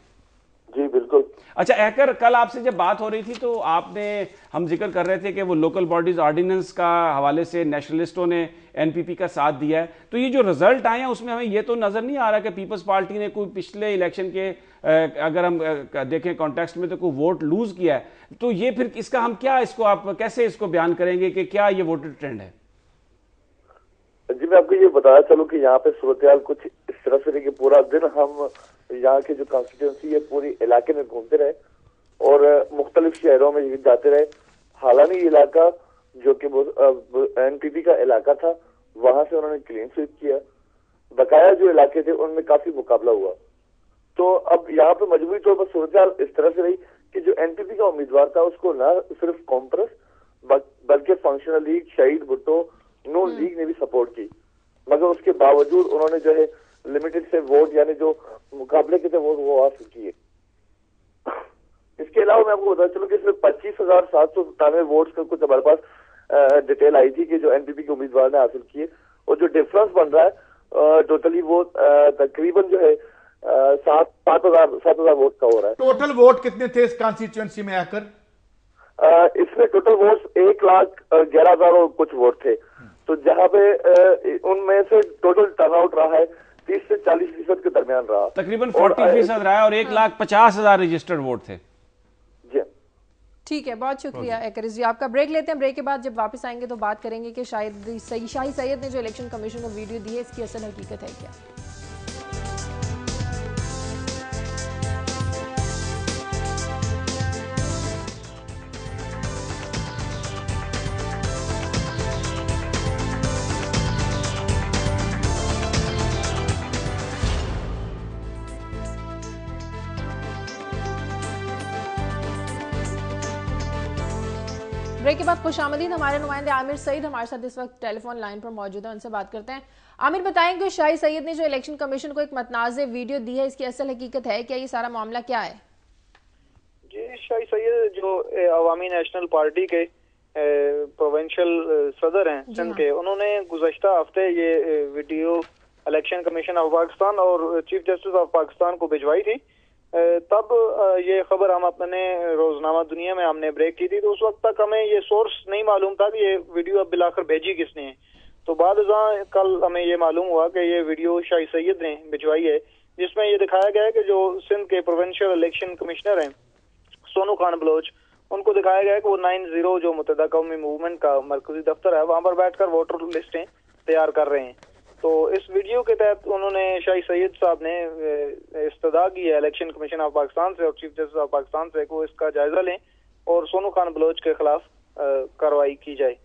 जी बिल्कुल। अच्छा एकर, कल आपसे जब बात हो रही थी तो आपने, हम जिक्र कर रहे थे कि वो लोकल बॉडीज ऑर्डिनेंस का हवाले से नेशनलिस्टों ने एनपीपी का साथ दिया है, तो ये जो रिजल्ट आए हैं उसमें हमें ये तो नजर नहीं आ रहा कि पीपल्स पार्टी ने कोई पिछले इलेक्शन के अगर हम देखें कॉन्टेक्स्ट में तो कोई वोट लूज किया है, तो ये फिर इसका हम क्या, इसको आप कैसे इसको बयान करेंगे कि क्या ये वोटर ट्रेंड है? जी मैं आपको ये बताया चलूं कि यहाँ पे सूरत कुछ इस तरह से कि पूरा दिन हम यहाँ के जो कॉन्स्टिट्यूंसी है पूरी इलाके में घूमते रहे और मुख्तलिफ शहरों में जाते रहे। हालांकि ये इलाका जो कि एनपीपी का इलाका था, वहां से उन्होंने क्लीन स्वीप किया। बकाया जो इलाके थे उनमें काफी मुकाबला हुआ। तो अब यहाँ पे मजबूरी तौर पर सूरत इस तरह से रही कि जो एनपीपी का उम्मीदवार था उसको न सिर्फ कॉन्फ्रेंस बल्कि फंक्शनल लीग, शहीद भुट्टो, नून लीग ने भी सपोर्ट की, मगर उसके बावजूद उन्होंने जो है लिमिटेड से वोट यानी जो मुकाबले के थे वो हासिल किए। इसके अलावा मैं आपको बता चलूं कि सिर्फ 25,797 वोट्स का कुछ हमारे पास डिटेल आई थी कि जो एनपीपी के उम्मीदवार ने हासिल किए, और जो डिफरेंस बन रहा है टोटली वो तकरीबन जो है 7,000 वोट का हो रहा है। टोटल वोट कितने थे इस कॉन्स्टिट्यूएंसी में आकर? इसमें टोटल वोट 1,11,000 और कुछ वोट थे, तो जहां पे उनमें से टोटल टर्नआउट रहा है 30 से 40% के दरमियान रहा, तकरीबन 40% रहा है, और 1,50,000 रजिस्टर्ड वोट थे। ठीक है, बहुत शुक्रिया एकरिस जी। आपका ब्रेक लेते हैं, ब्रेक के बाद जब वापस आएंगे तो बात करेंगे कि शायद शाही सैयद ने जो इलेक्शन कमीशन को वीडियो दी है इसकी असल हकीकत है क्या। ब्रेक के बाद खुशामदीद। हमारे नुमाइंदे आमिर सईद हमारे साथ इस वक्त टेलीफोन लाइन पर मौजूद है, उनसे बात करते हैं। आमिर, बताएं कि शाही सैयद ने जो इलेक्शन कमीशन को एक मतनाज़े वीडियो दी है, इसकी असल हकीकत है क्या? ये सारा मामला क्या है? जी, शाही सैयद जो अवामी नेशनल पार्टी के प्रोविंशियल सदर हैं सिंध के, उन्होंने गुज़श्ता हफ्ते ये video election commission of Pakistan और चीफ जस्टिस ऑफ पाकिस्तान को भिजवाई थी। तब ये खबर हम अपने रोजनामा दुनिया में हमने ब्रेक की थी, तो उस वक्त तक हमें ये सोर्स नहीं मालूम था कि ये वीडियो अब बिलाकर भेजी किसने है। तो बाद कल हमें ये मालूम हुआ कि ये वीडियो शाही सैयद ने भिजवाई है, जिसमें ये दिखाया गया है कि जो सिंध के प्रोविंशियल इलेक्शन कमिश्नर हैं सोनू खान बलोच, उनको दिखाया गया है कि वो 90 जो मुत्तहिदा कौमी मूवमेंट का मरकजी दफ्तर है, वहां पर बैठकर वोटर लिस्टें तैयार कर रहे हैं। तो इस वीडियो के तहत उन्होंने शाही सैयद साहब ने इस्तदा की है इलेक्शन कमीशन ऑफ पाकिस्तान से और चीफ जस्टिस ऑफ पाकिस्तान से कि वो इसका जायजा लें और सोनू खान बलोच के खिलाफ कार्रवाई की जाए।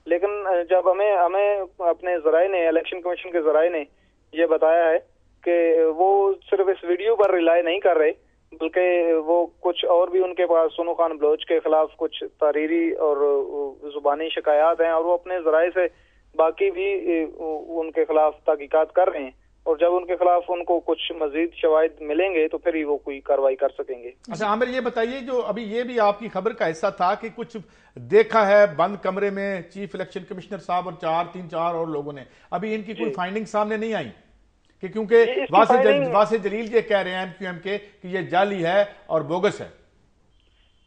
लेकिन जब हमें अपने ज़राए ने, इलेक्शन कमीशन के ज़राए ने ये बताया है कि वो सिर्फ इस वीडियो पर रिलाय नहीं कर रहे, बल्कि वो कुछ और भी उनके पास सोनू खान बलोच के खिलाफ कुछ तहरीरी और जुबानी शिकायत हैं, और वो अपने ज़राए से बाकी भी उनके खिलाफ तहकीकात कर रहे हैं, और जब उनके खिलाफ उनको कुछ मजीद शवाहिद मिलेंगे तो फिर ही वो कोई कार्रवाई कर सकेंगे। अच्छा आमिर, ये बताइए, जो अभी ये भी आपकी खबर का हिस्सा था कि कुछ देखा है बंद कमरे में चीफ इलेक्शन कमिश्नर साहब और 3-4 और लोगों ने, अभी इनकी कोई फाइंडिंग सामने नहीं आई कि क्योंकि वासिफ जलील ये कह रहे हैं एमक्यूएम के कि ये जाली है और बोगस है।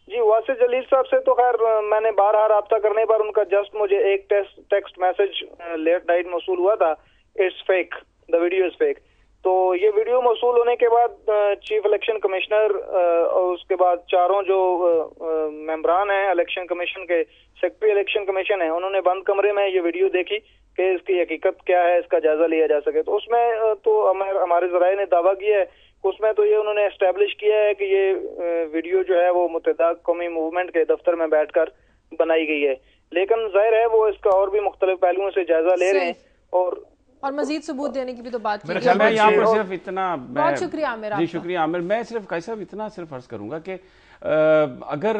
जी, वासिफ जलील साहब से तो खैर मैंने बारहा राब्ता करने पर उनका जस्ट मुझे एक टेक्स्ट मैसेज लेट नाइट मौसूल हुआ था, it's fake, the video is fake. तो ये वीडियो मौसूल होने के बाद चीफ इलेक्शन कमिश्नर और उसके बाद चारों जो मेंबरान हैं इलेक्शन कमीशन के, सेक्रेटरी इलेक्शन कमीशन है, उन्होंने बंद कमरे में ये वीडियो देखी कि इसकी हकीकत क्या है, इसका जायजा लिया जा सके। तो उसमें तो हमारे ज़राए ने दावा किया है, उसमें तो ये उन्होंने एस्टेब्लिश किया है कि ये वीडियो जो है वो मुत्तहिदा कौमी मूवमेंट के दफ्तर में बैठकर बनाई गई है। लेकिन जाहिर है वो इसका और भी मुख्तलिफ पहलुओं से जायजा ले रहे हैं और मजीद सबूत देने की भी तो बात की। मैं यहाँ पर सिर्फ इतना, बहुत शुक्रिया आमिर। जी शुक्रिया आमिर। मैं सिर्फ कैसा इतना सिर्फ अर्ज करूंगा कि अगर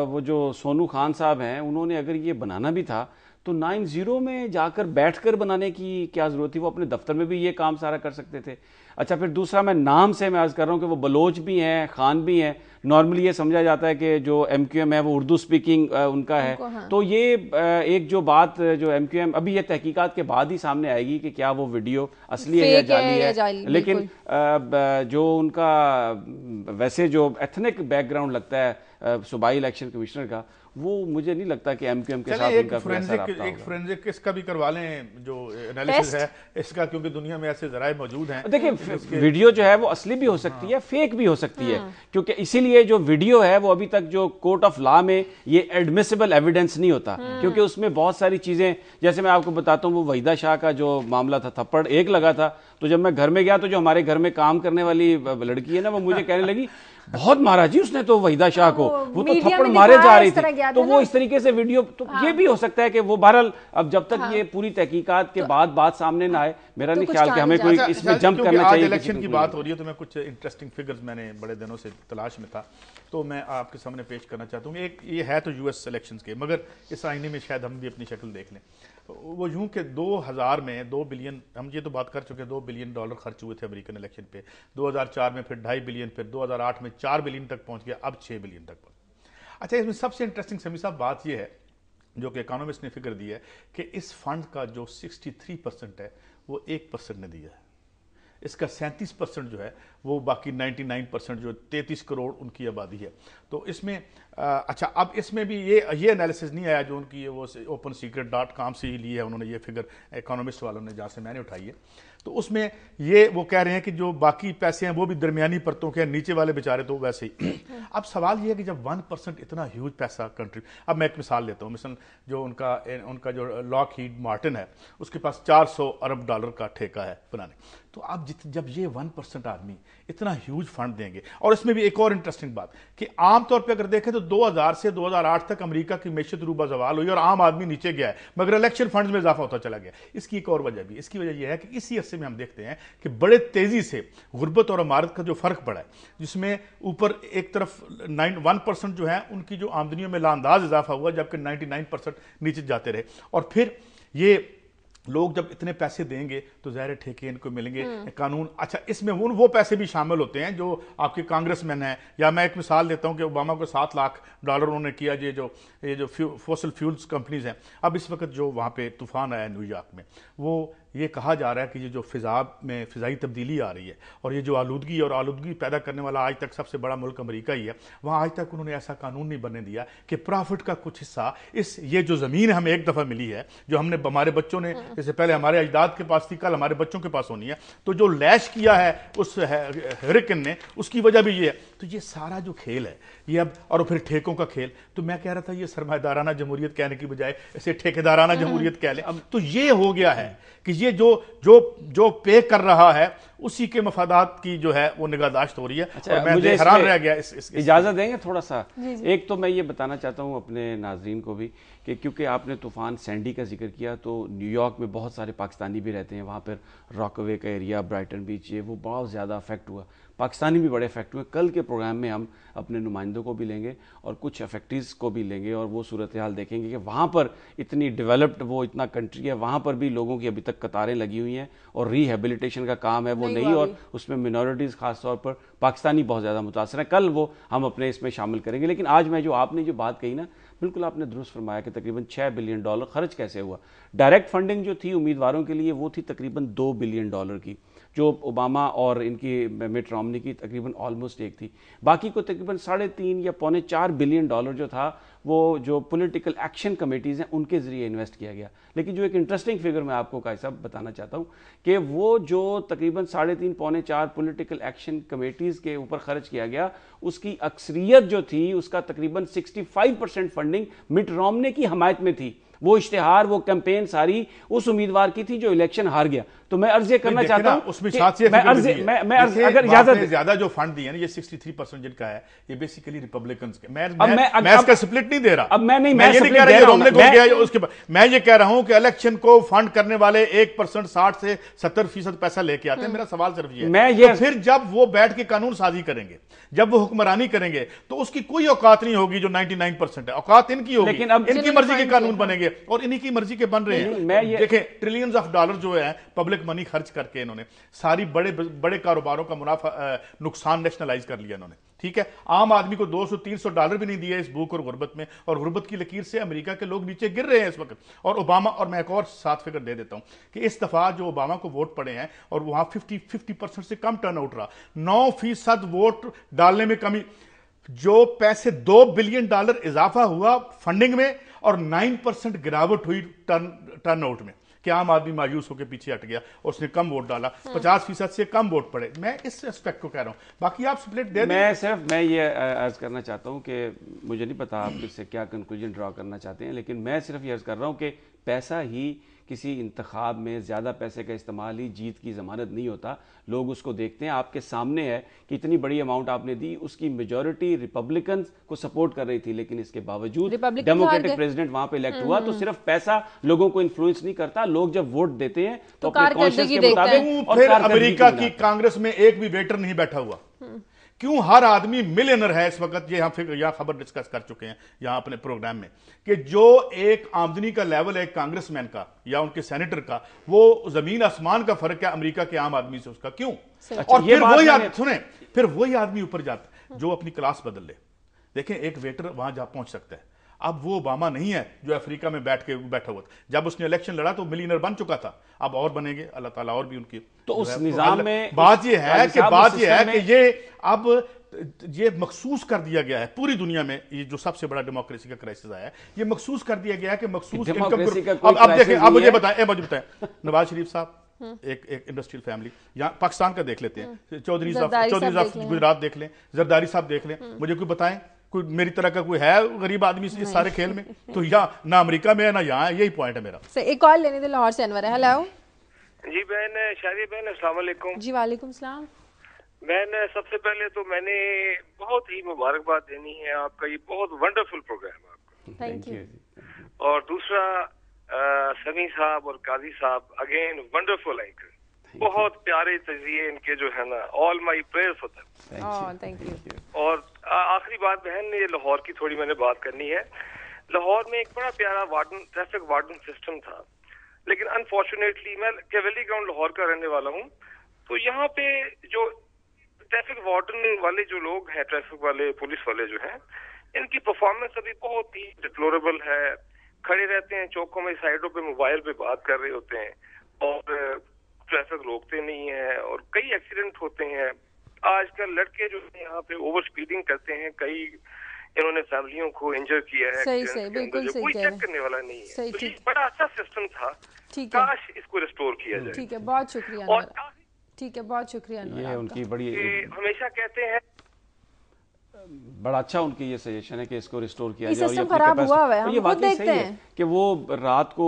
वो जो सोनू खान साहब हैं उन्होंने अगर ये बनाना भी था तो 90 में जाकर बैठकर बनाने की क्या जरूरत थी? वो अपने दफ्तर में भी ये काम सारा कर सकते थे। अच्छा, फिर दूसरा मैं नाम से मैं अर्ज कर रहा हूँ कि वो बलोच भी हैं, खान भी हैं। नॉर्मली ये समझा जाता है कि जो एमक्यूएम है वो उर्दू स्पीकिंग उनका है। हाँ। तो ये एक जो बात जो एमक्यूएम अभी ये तहकीकात के बाद ही सामने आएगी कि क्या वो वीडियो असली है या जाली है। लेकिन जो उनका वैसे जो एथनिक बैकग्राउंड लगता है सूबाई इलेक्शन कमिश्नर का, वो मुझे नहीं लगता कि एमक्यूएम के साथ उनका एक फोरेंसिक इसका भी करवा लें जो एनालिसिस है इसका, क्योंकि दुनिया में ऐसे जराए मौजूद हैं। देखिए वीडियो जो है वो असली भी हो सकती है, फेक भी हो सकती है, क्योंकि इसीलिए जो वीडियो है वो अभी तक जो कोर्ट ऑफ लॉ में ये एडमिसिबल एविडेंस नहीं होता, क्योंकि उसमें बहुत सारी चीजें, जैसे मैं आपको बताता हूँ वो वहीदा शाह का जो मामला था, थप्पड़ एक लगा था, तो जब मैं घर में गया तो जो हमारे घर में काम करने वाली लड़की है ना, वो मुझे कहने लगी बहुत मारा जी उसने तो वहीदा शाह को, वो तो थप्पड़ मारे जा रही थी। तो वो इस तरीके से वीडियो, तो ये भी हो सकता है कि वो बहरहाल अब जब तक ये पूरी तहकीकात के बाद बात सामने ना आए, मेरा नहीं ख्याल कि हमें कोई इसमें जंप करना चाहिए। इलेक्शन की बात हो रही है तो मैं कुछ इंटरेस्टिंग फिगर्स मैंने बड़े दिनों से तलाश में था, तो मैं आपके सामने पेश करना चाहता हूँ। एक ये है तो यूएस इलेक्शंस के, मगर इस आईने में शायद हम भी अपनी शक्ल देख लें। वो यूं कि 2000 में 2 बिलियन, हम ये तो बात कर चुके, $2 बिलियन खर्च हुए थे अमेरिकन इलेक्शन पे। 2004 में फिर 2.5 बिलियन, फिर 2008 में 4 बिलियन तक पहुंच गया, अब 6 बिलियन तक पहुंच। अच्छा, इसमें सबसे इंटरेस्टिंग समी साहब बात यह है जो कि इकोनॉमिस्ट ने फिगर दी है कि इस फंड का जो 63% है वो 1% ने दिया है, इसका 37% जो है वो बाकी 99% जो 33 करोड़ उनकी आबादी है। तो इसमें अच्छा, अब इसमें भी ये एनालिसिस नहीं आया जो उनकी वो OpenSecret.com से ही ली है उन्होंने, ये फिगर इकोनॉमिस्ट वालों ने जहाँ से मैंने उठाई है। तो उसमें ये वो कह रहे हैं कि जो बाकी पैसे हैं वो भी दरमियानी परतों के, नीचे वाले बेचारे तो वैसे ही। अब सवाल ये है कि जब 1% इतना ह्यूज पैसा कंट्री, अब मैं एक मिसाल लेता हूँ, मिसल जो उनका जो लॉकहीड मार्टिन है उसके पास $400 अरब का ठेका है बनाने। तो अब जब ये 1% आदमी इतना ह्यूज फंड देंगे, और इसमें भी एक और इंटरेस्टिंग बात कि आमतौर पर अगर देखें तो 2000 से 2008 तक अमेरिका की मैशत रूबा जवाल हुई और आम आदमी नीचे गया है, मगर इलेक्शन फंड्स में इजाफा होता चला गया। इसकी एक और वजह भी, इसकी वजह यह है कि इसी ऐसे में हम देखते हैं कि बड़े तेजी से गुर्बत और अमारत का जो फर्क पड़ा है, जिसमें ऊपर एक तरफ 1% जो है उनकी जो आमदनियों में लांदाज इजाफा हुआ, जबकि 99% नीचे जाते रहे। और फिर ये लोग जब इतने पैसे देंगे तो ज़ाहिर ठेके इनको मिलेंगे, कानून। अच्छा, इसमें वो पैसे भी शामिल होते हैं जो आपके कांग्रेसमैन हैं, या मैं एक मिसाल देता हूं कि ओबामा को $7 लाख उन्होंने किया। ये जो फॉसिल फ्यूल्स कंपनीज हैं, अब इस वक्त जो वहाँ पे तूफान आया न्यूयॉर्क में, वो ये कहा जा रहा है कि ये जो फ़िज़ाई तब्दीली आ रही है और ये जो आलूदगी पैदा करने वाला आज तक सबसे बड़ा मुल्क अमेरिका ही है, वहाँ आज तक उन्होंने ऐसा कानून नहीं बनने दिया कि प्रॉफिट का कुछ हिस्सा ये जो ज़मीन हमें एक दफ़ा मिली है, जो हमने हमारे बच्चों ने, जैसे पहले हमारे अजदाद के पास थी, कल हमारे बच्चों के पास होनी है, तो जो लैश किया है उस हरिकेन ने, उसकी वजह भी ये है। तो ये सारा जो खेल है ये अब, और फिर ठेकों का खेल, तो मैं कह रहा था ये सरमायादाराना जमहूरियत कहने की बजाय ऐसे ठेकेदाराना जमहूरियत कह लें। तो ये हो गया है कि ये जो पे कर रहा है उसी के मफादात की जो है वो निगाहदाश्त हो रही है। अच्छा, और मैं हैरान रह गया इजाजत देंगे थोड़ा सा। एक तो मैं ये बताना चाहता हूँ अपने नाजरीन को भी कि क्योंकि आपने तूफान सैंडी का जिक्र किया, तो न्यूयॉर्क में बहुत सारे पाकिस्तानी भी रहते हैं, वहाँ पर रॉकवे का एरिया, ब्राइटन बीच, ये वो बहुत ज़्यादा अफेक्ट हुआ, पाकिस्तानी भी बड़े अफेक्ट हुए। कल के प्रोग्राम में हम अपने नुमाइंदों को भी लेंगे और कुछ अफेक्टीज़ को भी लेंगे और वो सूरत हाल देखेंगे कि वहाँ पर इतनी डेवलप्ड वो इतना कंट्री है, वहाँ पर भी लोगों की अभी तक कतारें लगी हुई हैं और रिहेबिलिटेशन का काम है वो नहीं, और उसमें मिनॉरिटीज़ खास तौर पर पाकिस्तानी बहुत ज़्यादा मुतासर हैं। कल वो हम अपने इसमें शामिल करेंगे। लेकिन आज मैं आपने जो बात कही ना, बिल्कुल आपने दुरुस्त फरमाया कि तकरीबन $6 बिलियन खर्च कैसे हुआ। डायरेक्ट फंडिंग जो थी उम्मीदवारों के लिए वो थी तकरीबन $2 बिलियन की, जो ओबामा और इनकी मिट रोमनी की तकरीबन ऑलमोस्ट एक थी। बाकी को तकरीबन 3.5 या पौने 4 बिलियन डॉलर जो था वो जो पॉलिटिकल एक्शन कमेटीज़ हैं उनके ज़रिए इन्वेस्ट किया गया। लेकिन जो एक इंटरेस्टिंग फिगर मैं आपको कायसा बताना चाहता हूँ कि वो जो तकरीबन 3.5 पौने 4 पॉलिटिकल एक्शन कमेटीज़ के ऊपर खर्च किया गया, उसकी अक्सरियत जो थी उसका तकरीबन 65% फंडिंग मिट रोमनी की हमायत में थी। वो इश्तिहार, वो कैंपेन सारी उस उम्मीदवार की थी जो इलेक्शन हार गया। तो मैं अर्ज करना चाहता हूं उसमें अगर इजाजत ज्यादा जो फंड दिए ना, ये 63% जिनका है, ये बेसिकली रिपब्लिकन्स के। मैं इसका स्प्लिट नहीं दे रहा, अब मैं नहीं, मैं ये नहीं कह रहा रोमनी को गया उसके बाद, मैं ये कह रहा हूं कि इलेक्शन को फंड करने वाले 1% 60 से 70% पैसा लेके आते हैं। मेरा सवाल सिर्फ ये है, तो फिर जब वो बैठ के कानून साजी करेंगे, जब वो हुक्मरानी करेंगे, तो उसकी कोई औकात नहीं होगी जो 99% है, औकात इनकी होगी। लेकिन अब इनकी मर्जी के कानून बनेंगे और इन्हीं की मर्जी के बन रहे हैं। देखें, ट्रिलियंस ऑफ डॉलर जो है पब्लिक मनी खर्च करके इन्होंने सारी बड़े कारोबारों का नुकसान नेशनलाइज कर लिया इन्होंने। ठीक है, आम आदमी को $200-300 भी नहीं दिया इस भूख और गुर्बत में, और गुर्बत की लकीर से अमेरिका के लोग नीचे गिर रहे हैं इस वक्त। और ओबामा, और मैं एक और 7 फिगर दे देता हूं कि इस दफा जो ओबामा को वोट पड़े हैं और वहां 50% से कम टर्नआउट रहा, 9% वोट डालने में कमी, जो पैसे $2 बिलियन इजाफा हुआ फंडिंग में और 9% गिरावट हुई टर्नआउट में, कि आम आदमी मायूस होकर पीछे हट गया और उसने कम वोट डाला, 50% से कम वोट पड़े। मैं इस एस्पेक्ट को कह रहा हूं, बाकी आप स्प्लिट दे दें। मैं ये अर्ज करना चाहता हूं कि मुझे नहीं पता आप इससे क्या कंक्लूजन ड्रॉ करना चाहते हैं, लेकिन मैं सिर्फ ये अर्ज कर रहा हूं कि पैसा ही किसी इंतखाब में, ज़्यादा पैसे का इस्तेमाल ही जीत की ज़मानत नहीं होता। लोग उसको देखते हैं, आपके सामने है कि इतनी बड़ी अमाउंट आपने दी, उसकी मेजॉरिटी रिपब्लिकन्स को सपोर्ट कर रही थी, लेकिन इसके बावजूद डेमोक्रेटिक प्रेसिडेंट वहां पे इलेक्ट हुआ। तो सिर्फ पैसा लोगों को इन्फ्लुएंस नहीं करता, लोग जब वोट देते हैं तो अपने कॉन्शियस के मुताबिक। फिर अमेरिका की कांग्रेस में एक भी वेटर नहीं बैठा हुआ, क्यों? हर आदमी मिलियनर है इस वक्त। ये हम फिर यहां खबर डिस्कस कर चुके हैं यहां अपने प्रोग्राम में कि जो एक आमदनी का लेवल है कांग्रेसमैन का या उनके सेनेटर का, वो जमीन आसमान का फर्क है अमेरिका के आम आदमी से उसका। क्यों? और फिर वही सुने, फिर वही आदमी ऊपर जाता है जो अपनी क्लास बदल ले। देखें, एक वेटर वहां जा पहुंच सकता है। अब वो ओबामा नहीं है जो अफ्रीका में बैठा हुआ था। जब उसने इलेक्शन लड़ा तो मिलियनर बन चुका था, अब और बनेंगे, अल्लाह ताला और भी उनकी। तो उस निजाम में बात यह है कि ये अब ये मखसूस कर दिया गया है पूरी दुनिया में, ये जो सबसे बड़ा डेमोक्रेसी का क्राइसिस आया है, ये मखसूस कर दिया गया है कि मखसूस इनकम। अब देखें, अब मुझे बताएं, नवाज शरीफ साहब एक इंडस्ट्रियल फैमिली, यहाँ पाकिस्तान का देख लेते हैं, चौधरी साहब गुजरात देख लें, जरदारी साहब देख लें, मुझे कोई बताएं कोई मेरी तरह का कोई है गरीब आदमी इस सारे खेल में? तो यहाँ ना अमेरिका में है ना यहाँ है, यही पॉइंट है मेरा। एक कॉल लेने दे, लाहौर से अनवर है। हेलो जी बहन, शादी बहन, अस्सलाम वालेकुम। जी वालेकुम सलाम। बहन, सबसे पहले तो मैंने बहुत ही मुबारकबाद देनी है, आपका ये बहुत वंडरफुल प्रोग्राम है आपका, थैंक यू। और दूसरा समी साहब और काजी साहब, अगेन वंडरफुल एंकर। बहुत प्यारे तजिए इनके जो है ना, ऑल माई प्रेयर्स होता है। Thank you. और आखिरी बात बहन, ये लाहौर की थोड़ी मैंने बात करनी है। लाहौर में एक बड़ा प्यारा वार्डन, ट्रैफिक वार्डन सिस्टम था, लेकिन अनफॉर्चुनेटली मैं केवली ग्राउंड लाहौर का रहने वाला हूँ, तो यहाँ पे जो ट्रैफिक वार्डन वाले जो लोग हैं, ट्रैफिक वाले पुलिस वाले जो हैं, इनकी परफॉर्मेंस अभी बहुत ही डिप्लोरेबल है। खड़े रहते हैं चौकों में, साइडों पे मोबाइल पे बात कर रहे होते हैं और ट्रैफिक रोकते नहीं है और कई एक्सीडेंट होते हैं। आजकल लड़के जो यहाँ पे ओवर स्पीडिंग करते हैं, कई इन्होंने फैमिलियों को इंजर किया है। सही बिल्कुल सही, कोई चेक करने वाला नहीं है। तो ठीक, बड़ा अच्छा सिस्टम था, काश इसको रिस्टोर किया जाए। ठीक है, बहुत शुक्रिया। ठीक है, बहुत शुक्रिया। ये उनकी बड़ी हमेशा कहते हैं, बड़ा अच्छा उनकी ये सजेशन है कि इसको रिस्टोर किया जाए। सिस्टम खराब हुआ है, हम खुद देखते हैं कि वो रात को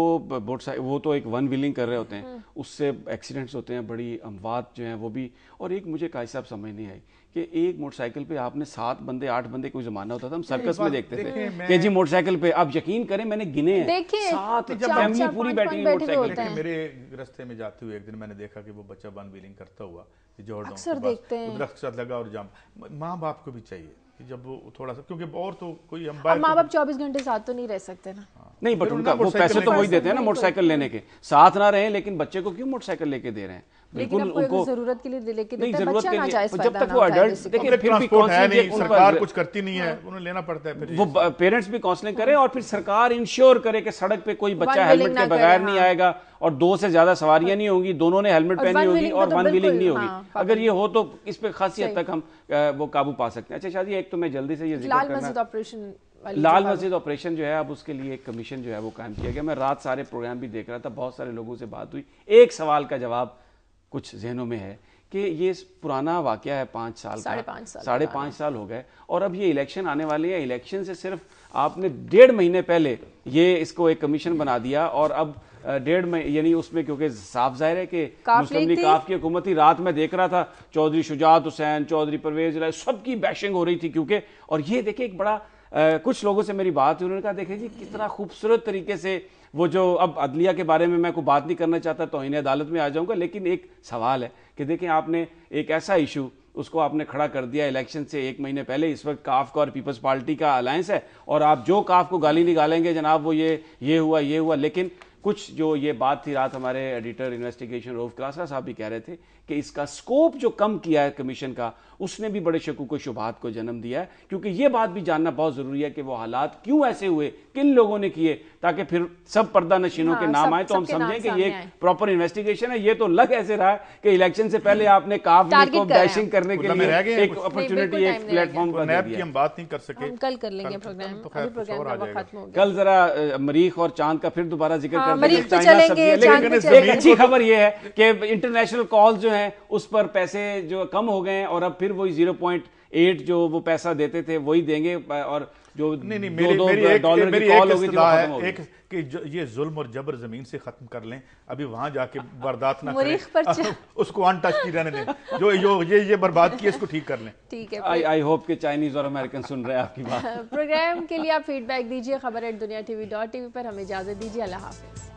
वो तो एक वन व्हीलिंग कर रहे होते हैं, उससे एक्सीडेंट्स होते हैं, बड़ी अमवात जो हैं वो भी। और एक मुझे काई साहब समझ नहीं आई कि एक मोटरसाइकिल पे आपने 7 बंदे 8 बंदे कोई जमाना होता था, हम सर्कस में देखते थे कि जी मोटरसाइकिल पे, आप यकीन करें मैंने गिने हैं 7 फैमिली पूरी बैठी हुई मोटरसाइकिल पे। मेरे रास्ते में जाते हुए एक दिन मैंने देखा कि वो बच्चा वन व्हीलिंग करता हुआ अक्सर देखते हैं, दरख्त के साथ लगा और जाम। माँ बाप को भी चाहिए कि जब वो थोड़ा सा, क्योंकि और तो कोई माँ बाप 24 घंटे साथ तो नहीं रह सकते ना। नहीं, बट उनका वो पैसे तो वही देते हैं ना मोटरसाइकिल लेने के, साथ ना रहे लेकिन बच्चे को क्यों मोटरसाइकिल लेके दे रहे हैं? बिल्कुल उनको जरूरत के लिए लेके देते हैं, बच्चा ना जाए, जब तक वो एडल्ट, देखिए फिर भी काउंसलिंग सरकार कुछ करती नहीं है, उन्हें लेना पड़ता है। फिर वो पेरेंट्स भी काउंसलिंग करें और फिर सरकार इंश्योर करे कि सड़क पे कोई बच्चा हेलमेट के बगैर नहीं आएगा और 2 से ज्यादा सवारियां नहीं होंगी, दोनों ने हेलमेट पहनी होगी और वन व्हीलिंग नहीं होगी। अगर ये हो तो इस पे खासी हद तक हम वो काबू पा सकते हैं। अच्छा शादी, एक तो मैं जल्दी से ये जिक्र करना, लाल मस्जिद ऑपरेशन जो है, अब उसके लिए एक कमीशन जो है वो कायम किया गया। मैं रात सारे प्रोग्राम भी देख रहा था, बहुत सारे लोगों से बात हुई, एक सवाल का जवाब कुछ जहनों में है कि ये पुराना वाकया है, 5 साल का, 5.5 साल हो गए और अब ये इलेक्शन आने वाले हैं। इलेक्शन से सिर्फ आपने 1.5 महीने पहले ये इसको एक कमीशन बना दिया और अब 1.5 महीने, यानी उसमें क्योंकि साफ जाहिर है कि मुस्लिम लीग काफ की हुकूमत थी। रात में देख रहा था चौधरी शुजात हुसैन, चौधरी परवेज राय, सबकी बैशिंग हो रही थी क्योंकि, और ये देखिए एक बड़ा कुछ लोगों से मेरी बात हुई, उन्होंने कहा देखें जी कितना खूबसूरत तरीके से वो जो, अब अदलिया के बारे में मैं कोई बात नहीं करना चाहता, तौहीन अदालत में आ जाऊंगा, लेकिन एक सवाल है कि देखें आपने एक ऐसा इशू उसको आपने खड़ा कर दिया इलेक्शन से 1 महीने पहले। इस वक्त काफ का और पीपल्स पार्टी का अलायंस है और आप जो काफ को गाली निकालेंगे जनाब वो ये हुआ, लेकिन कुछ जो ये बात थी रात, हमारे एडिटर इन्वेस्टिगेशन रऊफ क्लासा साहब भी कह रहे थे कि इसका स्कोप जो कम किया है कमीशन का, उसने भी बड़े शकूक व शुबहात को जन्म दिया है। क्योंकि ये बात भी जानना बहुत जरूरी है कि वो हालात क्यों ऐसे हुए, किन लोगों ने किए, ताकि फिर सब पर्दा नशीनों के नाम आए तो हम समझें कि ये प्रॉपर इन्वेस्टिगेशन है। ये तो लग ऐसे रहा है कि इलेक्शन से पहले आपने काफ को डैशिंग करने के लिए एक अपॉर्चुनिटी, एक प्लेटफॉर्म बना दिया। हम बात नहीं कर सके, कल कर लेंगे प्रोग्राम। कल जरा मरीख और चांद का फिर दोबारा जिक्र कर मरीख पे चाइना चलेंगे, लेकिन एक अच्छी खबर यह है कि इंटरनेशनल कॉल जो है उस पर पैसे जो कम हो गए हैं और अब फिर वही 0.8 जो वो पैसा देते थे वही देंगे और जो नहीं, $2 की कॉल होगी जो खत्म होगी। एक कि ये जुल्म और जबर जमीन से खत्म कर लें, अभी वहां जाके बर्दाश्त ना करें, उसको अनटच की रहने दें, जो ये बर्बाद किया इसको ठीक कर लें। ठीक है, आई होप कि चाइनीज और अमेरिकन सुन रहे हैं आपकी बात। प्रोग्राम के लिए आप फीडबैक दीजिए खबर@duniatv.tv पर। हमें इजाजत दीजिए, अल्लाह हाफिज।